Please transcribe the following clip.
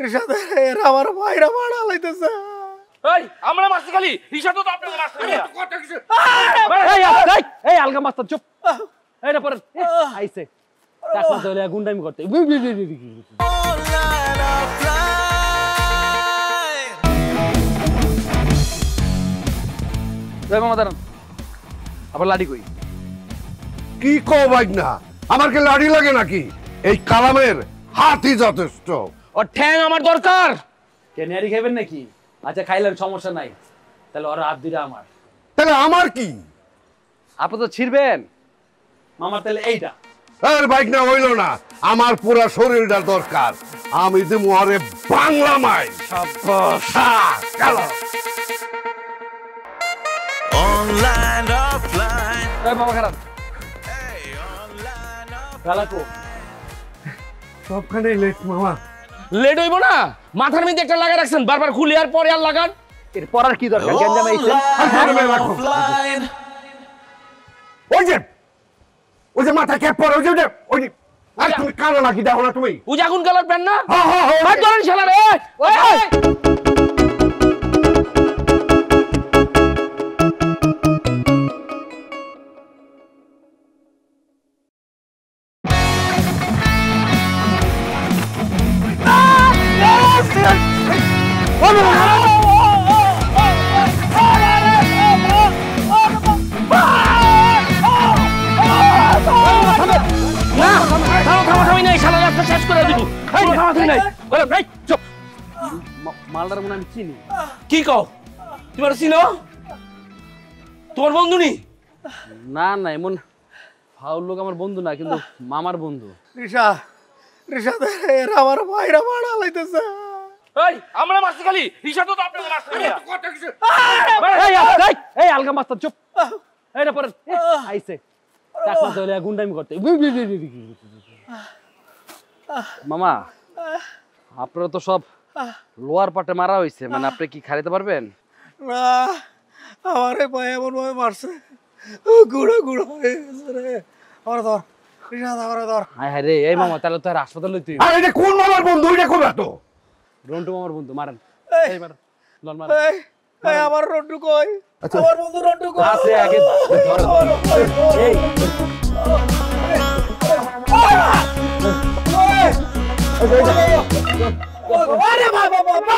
রিশাদ এরা আমার ভাইরা মারা লাইতেছে। এই আমরা মারছি খালি, রিশাদও তো আপনাকে মারছে। কথা কিছু এই আলগা মাস্টার চুপ। এইটা পরে আইছে টাকা দলে গুন্ডামি করতে। জয় মামা দাঁড়ান, আবার লাঠি কই? কি কো ভাই না, আমার কি লাড়ি লাগে নাকি? এই কালামের হাতই যথেষ্ট। ওর ঠ্যাং আমার দরকার। কেনিয়ারি খাইবেন নাকি? আচ্ছা খাইলেন, সমস্যা নাই। তাহলে ওর হাত দুইটা আমার। তাহলে আমার কি? আপনি তো ছিড়বেন মামার, তাহলে এইটা। আর বাইক না হইল না, আমার পুরা শরীরটা দরকার। আমি দিমু আরে বাংলা মাই। Online, offline. এই মামা খারাপ গালাকো সবখানে লেট মামা। লেট হইব না, মাথার মধ্যে একটা লাগা রাখছেন, বারবার খুলে আর পরে আর লাগান। এর পড়ার কি দরকার? গেঞ্জাম আইছেন। Offline. ওই যে মাথা ক্যাপ পরে, ওই যে আর তুমি কালো নাকি দেখো না তুমি? উজাগুন কালার প্যান্ট না? হ্যাঁ, হাত ধরেন শালা রে। মালদার মনে আমি চিনি। কি কও? তোমার চিনো? তোমার বন্ধু নি? না না, এমন ফাউল লোক আমার বন্ধু না, কিন্তু মামার বন্ধু। রিশাদ এরা আমার ভাইরা মারা লাইতেছে। এই আমরা মারছি খালি, রিশাদও তো আপনাকে মারছে। কথা কিছু এই আলগা মাস্টার চুপ। এইটা পরে আইছে টাকা দলে গুন্ডামি করতে। মামা আপনারা তো সব লোয়ার পাটে মারা হয়েছে, মানে আপনি কি খাইতে পারবেন? না, আমার ভাই এমন ভাবে মারছে, গুঁড়ো গুঁড়ো হয়ে গেছে রে। আমার ধর রিশাদ, আমার ধর। হায় হায় রে, এই মামা তাহলে তো আর হাসপাতাল লইতে হইব। আর এটা কোন মামার বন্ধু? এটা কোন তো রন্টু মামার বন্ধু, মারেন। এই মারেন, লন মারেন। এই আমার রন্টু কই? আমার বন্ধু রন্টু কই? আছে আগে আরে বাবা বাবা